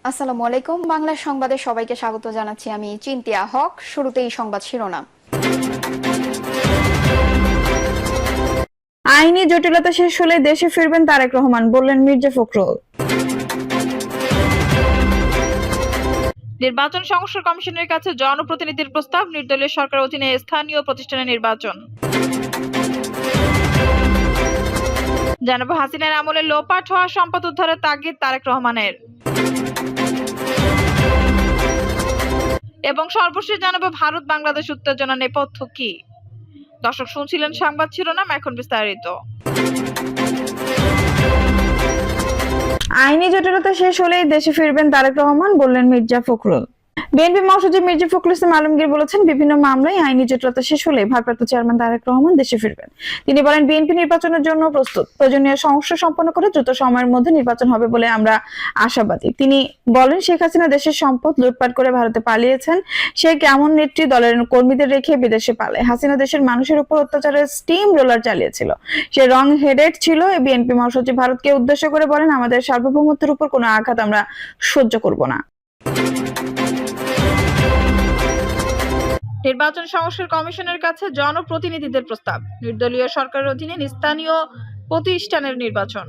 আসসালামু আলাইকুম। বাংলা সংবাদে সবাইকে স্বাগত জানাচ্ছি। আমি চিন্তিয়া হক। শুরুতেই সংবাদ শিরোনাম। আইনি জটিলতা শেষ হলে দেশে ফিরবেন তারেক রহমান, বললেন মির্জা ফখরুল। নির্বাচন সংস্কার কমিশনের কাছে জনপ্রতিনিধির প্রস্তাব, নির্দলীয় সরকার অধীনে স্থানীয় প্রতিষ্ঠানের নির্বাচন। জানাবো হাসিনার আমলে লোপাট হওয়া সম্পদ উদ্ধারের তাগিদ তারেক রহমানের। এবং সর্বশেষ জানাবো ভারত বাংলাদেশ উত্তেজনা নেপথ্য কি। দর্শক, শুনছিলেন সংবাদ শিরোনাম, এখন বিস্তারিত। আইনি জটিলতা শেষ হলেই দেশে ফিরবেন তারেক রহমান, বললেন মির্জা ফখরুল। বিএনপি মহাসচিব মির্জা ফখরুল ইসলাম আলমগীর বলেছেন, বিভিন্ন মামলায় আইনি জটিলতা শেষ হলে ভারপ্রাপ্ত চেয়ারম্যান তারেক রহমান দেশে ফিরবেন। তিনি বলেন, বিএনপি নির্বাচনের জন্য প্রস্তুত, প্রয়োজনীয় সংস্কার সম্পন্ন করে দ্রুত সময়ের মধ্যে নির্বাচন হবে বলে আমরা আশাবাদী। তিনি বলেন, শেখ হাসিনা দেশের সম্পদ লুটপাট করে ভারতে পালিয়েছেন। সে কেমন নেত্রী দলের কর্মীদের রেখে বিদেশে পালায়? হাসিনা দেশের মানুষের উপর অত্যাচারের স্টিম রোলার চালিয়েছিল, সে রং হেডেড ছিল। বিএনপি মহাসচিব ভারতকে উদ্দেশ্য করে বলেন, আমাদের সার্বভৌমত্বের উপর কোনো আঘাত আমরা সহ্য করব না। নির্বাচন সংস্কার কমিশনের কাছে জনপ্রতিনিধিদের প্রস্তাব, নির্দলীয় সরকারের অধীনে স্থানীয় প্রতিষ্ঠানের নির্বাচন।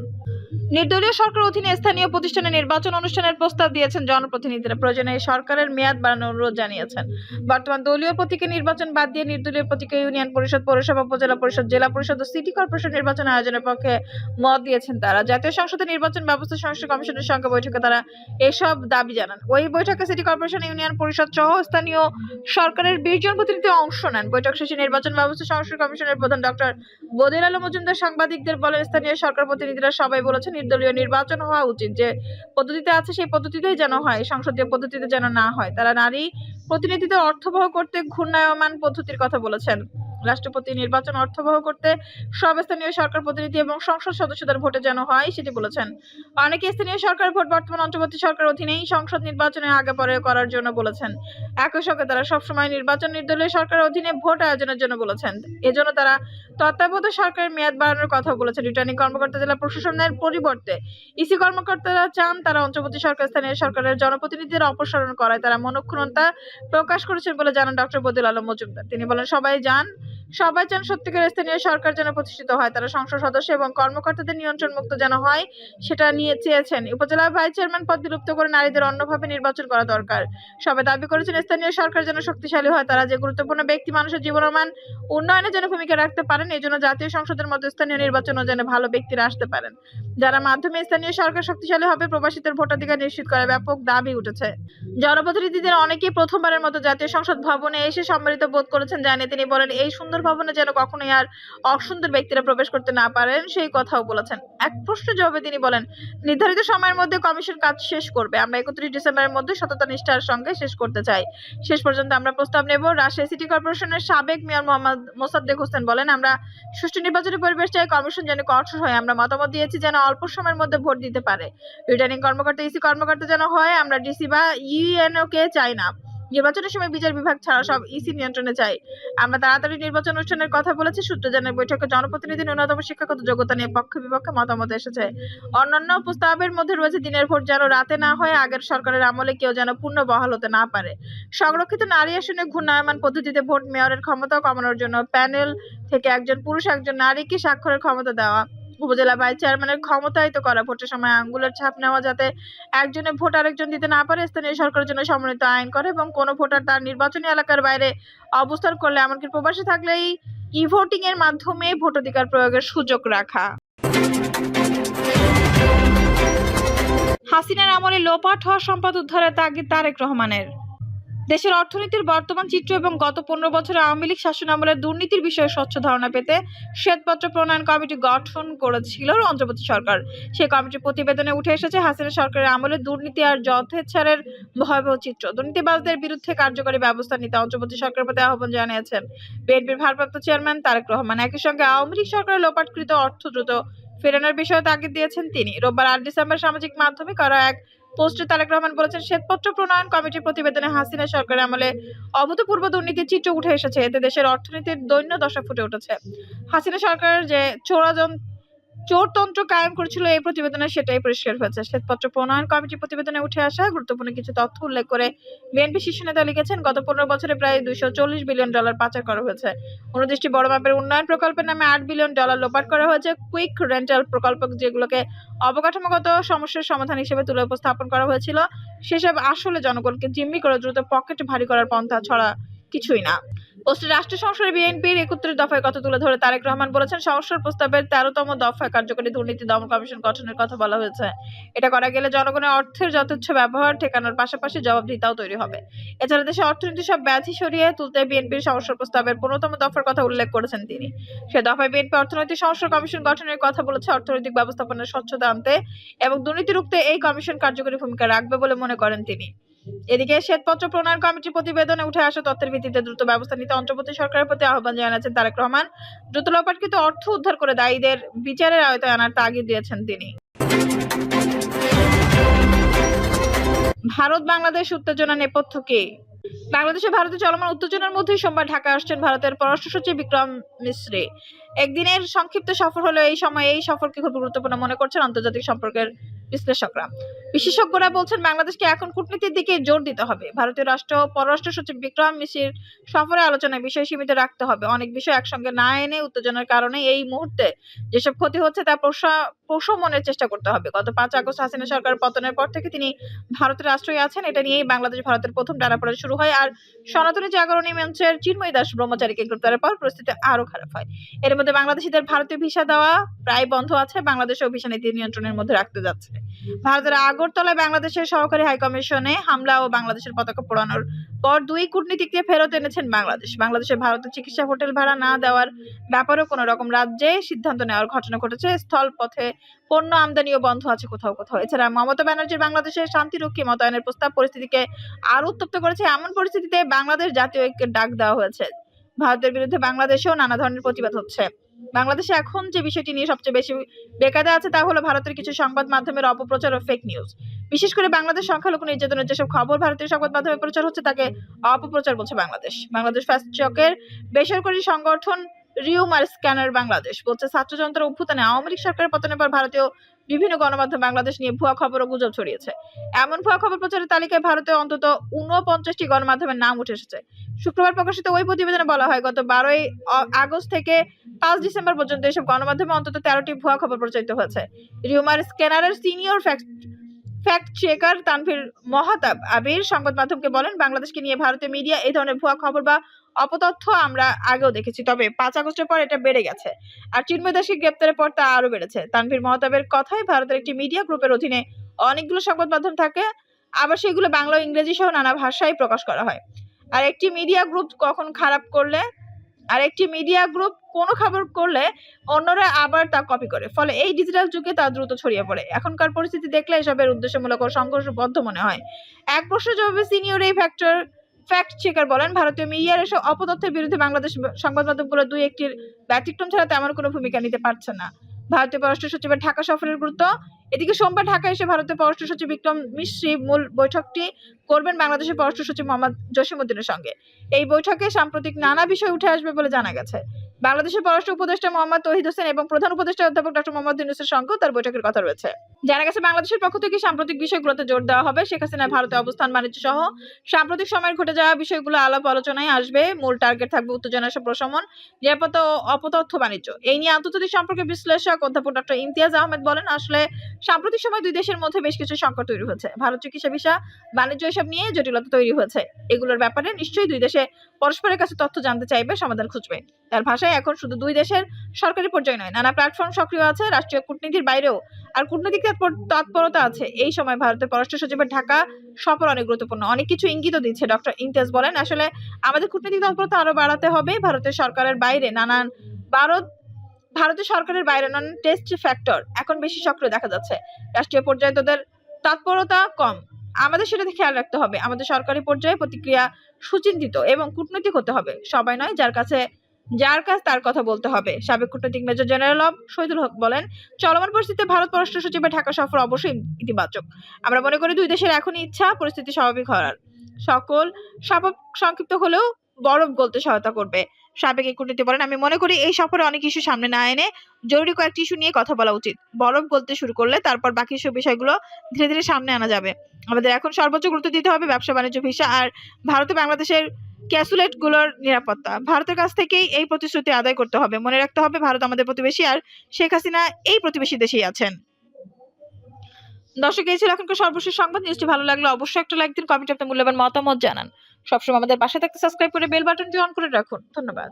নির্দলীয় সরকার অধীনে স্থানীয় প্রতিষ্ঠানের নির্বাচন অনুষ্ঠানের প্রস্তাব দিয়েছেন জনপ্রতিনিধিরা। প্রয়োজনে এই সরকারের মেয়াদ বাড়ানোর অনুরোধ জানিয়েছেন। বর্তমান দলীয় প্রতীকের নির্বাচন বাদ দিয়ে নির্দলীয় প্রতীকে ইউনিয়ন পরিষদ, পৌরসভা, উপজেলা পরিষদ, জেলা পরিষদ ও সিটি কর্পোরেশন নির্বাচন আয়োজনের পক্ষে মত দিয়েছেন তারা। জাতীয় সংসদের নির্বাচন ব্যবস্থা সংস্কার কমিশনের সঙ্গে বৈঠকে তারা এসব দাবি জানান। ওই বৈঠকে সিটি কর্পোরেশন, ইউনিয়ন পরিষদ সহ স্থানীয় সরকারের 20 জন প্রতিনিধি অংশ নেন। বৈঠক শেষে নির্বাচন ব্যবস্থা সংস্কার কমিশনের প্রধান ডক্টর বদিউল আলম মজুমদার সাংবাদিকদের বলেন, স্থানীয় সরকার প্রতিনিধিরা সবাই বলেছেন নির্দলীয় নির্বাচন হওয়া উচিত, যে পদ্ধতিতে আছে সেই পদ্ধতিতেই যেন হয়, সংসদীয় পদ্ধতিতে যেন না হয়। তারা নারী প্রতিনিধিদের অর্থবহ করতে ঘূর্ণায়মান পদ্ধতির কথা বলেছেন। রাষ্ট্রপতি নির্বাচন অর্থবহ করতে সব স্থানীয় সরকার প্রতিনিধি এবং সংসদ সদস্যদের ভোটে যেন হয় সেটি বলেছেন। অনেকে স্থানীয় সরকার ভোট বর্তমান অন্তর্বর্তী সরকার অধীনেই সংসদ নির্বাচনের আগে পরে করার জন্য বলেছেন। একই সঙ্গে তারা সবসময় নির্বাচন নির্দলীয় সরকার অধীনে ভোট আয়োজনের জন্য বলেছেন। এজন্য তারা তত্ত্বাবধায়ক সরকারের মেয়াদ বাড়ানোর কথা বলেছেন। রিটার্নিং কর্মকর্তা জেলা প্রশাসনের পরিবর্তে ইসি কর্মকর্তারা চান তারা অন্তর্বর্তী সরকার স্থানীয় সরকারের জনপ্রতিনিধিদের অপসারণ করায় তারা মনক্ষুণ্ণতা প্রকাশ করেছেন বলে জানান ডক্টর বদিউল আলম মজুমদার। তিনি বলেন, সবাই চান সত্যিকারের স্থানীয় সরকার যেন প্রতিষ্ঠিত হয়। তারা সংসদ সদস্য এবং কর্মকর্তাদের নিয়ন্ত্রণ মুক্ত যেন হয় সেটা নিয়ে চেয়েছেন। উপজেলা ভাইস চেয়ারম্যান পদ বিলুপ্ত করে নারীদের অন্যভাবে নির্বাচন করা দরকার। সবাই দাবি করেছেন স্থানীয় সরকার যেন শক্তিশালী হয়, তারা যে গুরুত্বপূর্ণ ব্যক্তি মানুষের জীবনমান উন্নয়নের জন্য ভূমিকা রাখতে পারেন। এই জন্য জাতীয় সংসদের মতো স্থানীয় নির্বাচনও যেন ভালো ব্যক্তিরা আসতে পারেন, যারা মাধ্যমে স্থানীয় সরকার শক্তিশালী হবে। প্রবাসীদের ভোটাধিকার নিশ্চিত করার ব্যাপক দাবি উঠেছে। জনপ্রতিনিধিদের অনেকেই প্রথমবারের মতো জাতীয় সংসদ ভবনে এসে সম্মিলিত বোধ করেছেন, জানিয়ে তিনি বলেন, এই সুন্দর ভবনে যেন কখনোই আর অসুন্দর ব্যক্তিরা প্রবেশ করতে না পারেন সেই কথাও বলেছেন। এক প্রশ্ন জবাবে তিনি বলেন, নির্ধারিত সময়ের মধ্যে কমিশন কাজ শেষ করবে। আমরা 31 ডিসেম্বরের মধ্যে সততা নিষ্ঠার সঙ্গে শেষ করতে চাই। শেষ পর্যন্ত আমরা প্রস্তাব নেব। রাজশাহী সিটি কর্পোরেশনের সাবেক মেয়র মোহাম্মদ মোসাদ্দেক হোসেন বলেন, আমরা সুষ্ঠু নির্বাচনী পরিবেশ চাই, কমিশন যেন কঠোর হয়। আমরা মতামত দিয়েছি যেন অল্প সময়ের মধ্যে ভোট দিতে পারে। রিটার্নিং কর্মকর্তা, ইসি কর্মকর্তা যেন হয়। আমরা ডিসি বা ইউএনও কে চাই না। নির্বাচনের সময় বিচার বিভাগ ছাড়া সব ইসি নিয়ন্ত্রণে চাই। আমরা তাড়াতাড়ি নির্বাচন অনুষ্ঠানের কথা বলেছি। সূত্র জানায়, বৈঠকে জনপ্রতিনিধি ন্যূনতম শিক্ষাগত যোগ্যতা নিয়ে পক্ষ বিপক্ষে মতামত এসেছে। অন্যান্য প্রস্তাবের মধ্যে রয়েছে দিনের ভোট যেন রাতে না হয়, আগের সরকারের আমলে কেউ যেন পূর্ণ বহাল হতে না পারে। সংরক্ষিত নারী আসনে ঘূর্ণায়মান পদ্ধতিতে ভোট, মেয়রের ক্ষমতা কমানোর জন্য প্যানেল থেকে একজন পুরুষ একজন নারীকে স্বাক্ষরের ক্ষমতা দেওয়া, উপজেলা ভাইস চেয়ারম্যানের ক্ষমতায়িত করা, ভোটের সময় আঙ্গুলের ছাপ নেওয়া যাতে একজনের ভোট আরেকজন দিতে না পারে, স্থানীয় সরকারের জন্য সমন্বিত আইন করে এবং কোনো ভোটার তার নির্বাচনী এলাকার বাইরে অবস্থান করলে এমনকি প্রবাসী থাকলেই ই-ভোটিং এর মাধ্যমে ভোটাধিকার প্রয়োগের সুযোগ রাখা। হাসিনার আমলে লোপাট হওয়া সম্পদ উদ্ধারের তাগিদ তারেক রহমানের। দেশের অর্থনীতির বর্তমান চিত্র এবং গত 15 বছরের আওয়ামী লীগ শাসন আমলের দুর্নীতির বিষয়ে স্বচ্ছ ধারণা পেতে শ্বেতপত্র প্রণয়ন কমিটি গঠন করেছিল অন্তর্বর্তী সরকার। সেই কমিটির প্রতিবেদনে উঠে এসেছে হাসিনা সরকারের আমলে দুর্নীতি আর যথেচ্ছারের ভয়াবহ চিত্র। দুর্নীতিবাজদের বিরুদ্ধে কার্যকরী ব্যবস্থা নিতে অন্তর্বর্তী সরকারের প্রতি আহ্বান জানিয়েছেন বিএনপির ভারপ্রাপ্ত চেয়ারম্যান তারেক রহমান। একই সঙ্গে আওয়ামী লীগ সরকারের লোপাটকৃত অর্থ দ্রুত ফেরানোর বিষয়ে তাগিদ দিয়েছেন তিনি। রোববার 8 ডিসেম্বর সামাজিক মাধ্যমে করা এক পোস্টে তারেক রহমান বলেছেন, শ্বেতপত্র প্রণয়ন কমিটির প্রতিবেদনে হাসিনা সরকারের আমলে অভূতপূর্ব দুর্নীতির চিত্র উঠে এসেছে। এতে দেশের অর্থনীতির দৈন্য দশা ফুটে উঠেছে। হাসিনা সরকারের যে চোরতন্ত্র কায়েম করেছিল এই প্রতিবেদনে, সেটাই পরিষ্কার হয়েছে। শ্বেতপত্র প্রণয়ন কমিটি প্রতিবেদনে উঠে আসা গুরুত্বপূর্ণ কিছু তথ্য উল্লেখ করে বিএনপি শীর্ষ নেতা লিখেছেন, গত 15 বছরে প্রায় $240 বিলিয়ন পাচার করা হয়েছে। 29টি বড় মাপের উন্নয়ন প্রকল্পের নামে $8 বিলিয়ন লোপাট করা হয়েছে। কুইক রেন্টাল প্রকল্প, যেগুলোকে অবকাঠামোগত সমস্যার সমাধান হিসেবে তুলে উপস্থাপন করা হয়েছিল, সেসব আসলে জনগণকে জিম্মি করে দ্রুত পকেট ভারী করার পন্থা ছড়া কিছুই না। পোস্টে রাষ্ট্র সংস্কারে বিএনপির 31 দফায় কথা তুলে ধরে তারেক রহমান বলেছেন, সংস্কার প্রস্তাবের 13তম দফায় কার্যকরী দুর্নীতি দমন কমিশন গঠনের কথা বলা হয়েছে। এটা করা গেলে জনগণের অর্থের যথেচ্ছ ব্যবহার ঠেকানোর পাশাপাশি জবাবদিহিতাও তৈরি হবে। এছাড়া দেশে অর্থনীতির সব ব্যাধি সরিয়ে তুলতে বিএনপির সংস্কার প্রস্তাবের 15তম দফার কথা উল্লেখ করেছেন তিনি। সে দফায় বিএনপি অর্থনৈতিক সংস্কার কমিশন গঠনের কথা বলেছে, অর্থনৈতিক ব্যবস্থাপনার স্বচ্ছতা আনতে এবং দুর্নীতি রুখতে এই কমিশন কার্যকরী ভূমিকা রাখবে বলে মনে করেন তিনি। এদিকে শ্বেতপত্র প্রণয়ন কমিটির প্রতিবেদনে উঠে আসা তথ্যের ভিত্তিতে দ্রুত ব্যবস্থা নিতে অন্তর্বর্তী সরকারের প্রতি আহ্বান জানিয়েছেন তারেক রহমান। দ্রুত লোপাটকৃত অর্থ উদ্ধার করে দায়ীদের বিচারের আওতায় আনার তাগিদ দিয়েছেন তিনি। ভারত বাংলাদেশ উত্তেজনা নেপথ্য কি? বাংলাদেশে ভারতে চলমান উত্তেজনার মধ্যে সোমবার ঢাকা আসছেন ভারতের পররাষ্ট্র সচিব বিক্রম মিশ্রি। একদিনের সংক্ষিপ্ত সফর হলেও এই সময় এই সফরকে খুব গুরুত্বপূর্ণ মনে করছেন আন্তর্জাতিক সম্পর্কের বিশ্লেষকরা। বিশেষজ্ঞরা বলছেন, বাংলাদেশকে এখন কূটনীতির দিকে জোর দিতে হবে। ভারতীয় পররাষ্ট্র সচিব বিক্রম মিশ্রির সফরে আলোচনার বিষয় সীমিত রাখতে হবে। অনেক বিষয় একসঙ্গে না এনে উত্তেজনার কারণে এই মুহূর্তে যেসব ক্ষতি হচ্ছে তা প্রশমনের চেষ্টা করতে হবে। গত 5 আগস্ট হাসিনা সরকার পতনের পর থেকে তিনি ভারতের রাষ্ট্রই আছেন। এটা নিয়েই বাংলাদেশ ভারতের প্রথম টানাপোড়েন শুরু হয়। আর সনাতনী জাগরণী মঞ্চের চিন্ময় দাস ব্রহ্মচারীকে গ্রেপ্তারের পর পরিস্থিতি আরো খারাপ হয়। এর মধ্যে বাংলাদেশিদের ভারতীয় ভিসা দেওয়া প্রায় বন্ধ আছে। বাংলাদেশেও ভিসা নীতি নিয়ন্ত্রণের মধ্যে রাখতে যাচ্ছে। ভারতের আগরতলায় বাংলাদেশের সহকারী হাইকমিশনে হামলা ও বাংলাদেশের পতাকা পোড়ানোর পর 2 কূটনীতিককে ফেরত এনেছেন বাংলাদেশ। বাংলাদেশে ভারতের চিকিৎসা হোটেল ভাড়া না দেওয়ার ব্যাপারেও কোনো রকম রাজ্যে সিদ্ধান্ত নেওয়ার ঘটনা ঘটেছে। স্থলপথে পণ্য আমদানিও বন্ধ আছে কোথাও কোথাও। এছাড়া মমতা ব্যানার্জির বাংলাদেশের শান্তিরক্ষী মোতায়েনের প্রস্তাব পরিস্থিতিকে আরো উত্তপ্ত করেছে। এমন পরিস্থিতিতে বাংলাদেশ জাতীয় ঐক্যের ডাক দেওয়া হয়েছে। ভারতের বিরুদ্ধে বাংলাদেশেও নানা ধরনের প্রতিবাদ হচ্ছে। বাংলাদেশে এখন যে বিষয়টি নিয়ে সবচেয়ে বেশি বেকায়দা আছে তা হলো ভারতের কিছু সংবাদ মাধ্যমের অপপ্রচার ও ফেক নিউজ। বিশেষ করে বাংলাদেশ সংখ্যালঘু নির্যাতনের যেসব খবর ভারতীয় সংবাদ মাধ্যমে প্রচার হচ্ছে তাকে অপপ্রচার বলছে বাংলাদেশ। বাংলাদেশ ফার্স্ট চকের বেসরকারি সংগঠন রিউমার স্ক্যানার বাংলাদেশ বলছে, ছাত্র জনতার অভ্যুত্থানে আওয়ামী লীগ সরকারের পতনের পর ভারতীয় বিভিন্ন গণমাধ্যম বাংলাদেশ নিয়ে ভুয়া খবর ও গুজব ছড়িয়েছে। এমন ভুয়া খবর প্রচারের তালিকায় ভারতে অন্তত 49টি গণমাধ্যমের নাম উঠে এসেছে। শুক্রবার প্রকাশিত ওই প্রতিবেদনে বলা হয়, গত 12 আগস্ট থেকে 5 ডিসেম্বর পর্যন্ত এসব গণমাধ্যমে অন্তত 13টি ভুয়া খবর প্রচারিত হয়েছে। রিউমার স্ক্যানারের senior fact checker Tanvir Mahtab Abir সংবাদ মাধ্যমকে বলেন, বাংলাদেশকে নিয়ে ভারতীয় মিডিয়া এই ধরনের ভুয়া খবর বা অপতথ্য আমরা আগেও দেখেছি, তবে 5 আগস্টের পর এটা বেড়ে গেছে। আর চিন্ময় দাসকে গ্রেপ্তারের পর তা আরো বেড়েছে। তানভীর মহাতাবের কথায়, ভারতের একটি মিডিয়া গ্রুপের অধীনে অনেকগুলো সংবাদ মাধ্যম থাকে, আবার সেগুলো বাংলা ও ইংরেজি সহ নানা ভাষায় প্রকাশ করা হয়। আর একটি মিডিয়া গ্রুপ কোনো খবর করলে অন্যরা আবার তা কপি করে, ফলে এই ডিজিটাল যুগে তা দ্রুত ছড়িয়ে পড়ে। এখনকার পরিস্থিতি দেখলে এসবের উদ্দেশ্যমূলক ও সংঘর্ষবদ্ধ মনে হয়। এক প্রশ্ন জবাবে সিনিয়র এই ফ্যাক্ট চেকার বলেন, ভারতীয় মিডিয়ার এসব অপতথ্যের বিরুদ্ধে বাংলাদেশ সংবাদ মাধ্যমগুলো 2-1টির ব্যতিক্রম ছাড়া তেমন কোনো ভূমিকা নিতে পারছে না। ভারতীয় পররাষ্ট্র সচিবের ঢাকা সফরের গুরুত্ব। এদিকে সোমবার ঢাকা এসে ভারতের পররাষ্ট্র সচিব বিক্রম মিশ্রি মূল বৈঠকটি করবেন বাংলাদেশের পররাষ্ট্র সচিব মোহাম্মদ জসিমউদ্দিনের সঙ্গে। এই বৈঠকে সাম্প্রতিক নানা বিষয় উঠে আসবে বলে জানা গেছে। বাংলাদেশের পররাষ্ট্র উপদেষ্টা মোহাম্মদ তৌহিদ হোসেন এবং প্রধান উপদেষ্টা অধ্যাপক ডক্টর মোহাম্মদ ইউনূসের সঙ্গেও তার বৈঠকের কথা রয়েছে। জানা গেছে, বাংলাদেশের পক্ষ থেকে সাম্প্রতিক বিষয়গুলোতে জোর দেওয়া হবে। শেখ হাসিনার ভারতে অবস্থান, বাণিজ্য সহ সাম্প্রতিক সময়ের ঘটে যাওয়া বিষয়গুলো আলাপ আলোচনায় আসবে। মূল টার্গেট থাকবে উত্তেজনা প্রশমন, নিরাপত্তা ও অপতথ্য বাণিজ্য। এই নিয়ে আন্তর্জাতিক সম্পর্কের বিশ্লেষক অধ্যাপক ডক্টর ইমতিয়াজ আহমেদ বলেন, আসলে সাম্প্রতিক সময় দুই দেশের মধ্যে বেশ কিছু সংকট তৈরি হয়েছে। ভারত চিকিৎসা ভিসা, বাণিজ্য এসব নিয়ে জটিলতা তৈরি হয়েছে। এগুলোর ব্যাপারে নিশ্চয়ই দুই দেশে পরস্পরের কাছে তথ্য জানতে চাইবে, সমাধান খুঁজবে। তার ভাষায়, এখন শুধু দুই দেশের সরকারি পর্যায়ে নয়, নানা প্ল্যাটফর্ম সক্রিয় আছে, রাষ্ট্রীয় কূটনীতির বাইরেও আর কূটনৈতিক তৎপরতা আছে। এই সময় ভারতের পররাষ্ট্র সচিবের ঢাকা সফর অনেক গুরুত্বপূর্ণ, অনেক কিছু ইঙ্গিত দিচ্ছে। ডক্টর ইমতিয়াজ বলেন, আসলে আমাদের কূটনৈতিক তৎপরতা আরো বাড়াতে হবে। ভারতের সরকারের বাইরে নানান টেস্ট ফ্যাক্টর এখন বেশি সক্রিয় দেখা যাচ্ছে। রাষ্ট্রীয় পর্যায়ে তাদের তৎপরতা কম, আমাদের সেটাতে খেয়াল রাখতে হবে। আমাদের সরকারি পর্যায়ে প্রতিক্রিয়া সুচিন্তিত এবং কূটনৈতিক হতে হবে। সবাই নয়, যার কাজ তার কথা বলতে হবে। সাবেক কূটনৈতিক মেজর জেনারেল শহীদুল হক বলেন, চলমান পরিস্থিতিতে ভারত পররাষ্ট্র সচিবের ঢাকা সফর অবশ্যই ইতিবাচক। আমরা মনে করি দুই দেশের এখনই ইচ্ছা পরিস্থিতি স্বাভাবিক হওয়ার, সকল সংক্ষিপ্ত হলেও বরফ গলতে সহায়তা করবে। সাবেক এই কূটনীতি বলেন, আমি মনে করি এই সফরে অনেক ইস্যু সামনে না এনে জরুরি কয়েকটি ইস্যু নিয়ে কথা বলা উচিত। বরফ গলতে শুরু করলে তারপর বাকি সব বিষয়গুলো ধীরে ধীরে সামনে আনা যাবে। আমাদের এখন সর্বোচ্চ গুরুত্ব দিতে হবে ব্যবসা বাণিজ্য, ভিসা আর ভারত ও বাংলাদেশের ক্যাসুলেট গুলোর নিরাপত্তা। ভারতের কাছ থেকেই এই প্রতিশ্রুতি আদায় করতে হবে। মনে রাখতে হবে ভারত আমাদের প্রতিবেশী আর শেখ হাসিনা এই প্রতিবেশী দেশেই আছেন। দর্শক, এই ছিল এখনকার সর্বশেষ সংবাদ। নিউজটি ভালো লাগলে অবশ্যই একটা লাইক দিন, কমেন্টে আপনার মূল্যবান মতামত জানান। সবসময় আমাদের পাশে থাকতে সাবস্ক্রাইব করে বেল বাটনটি অন করে রাখুন। ধন্যবাদ।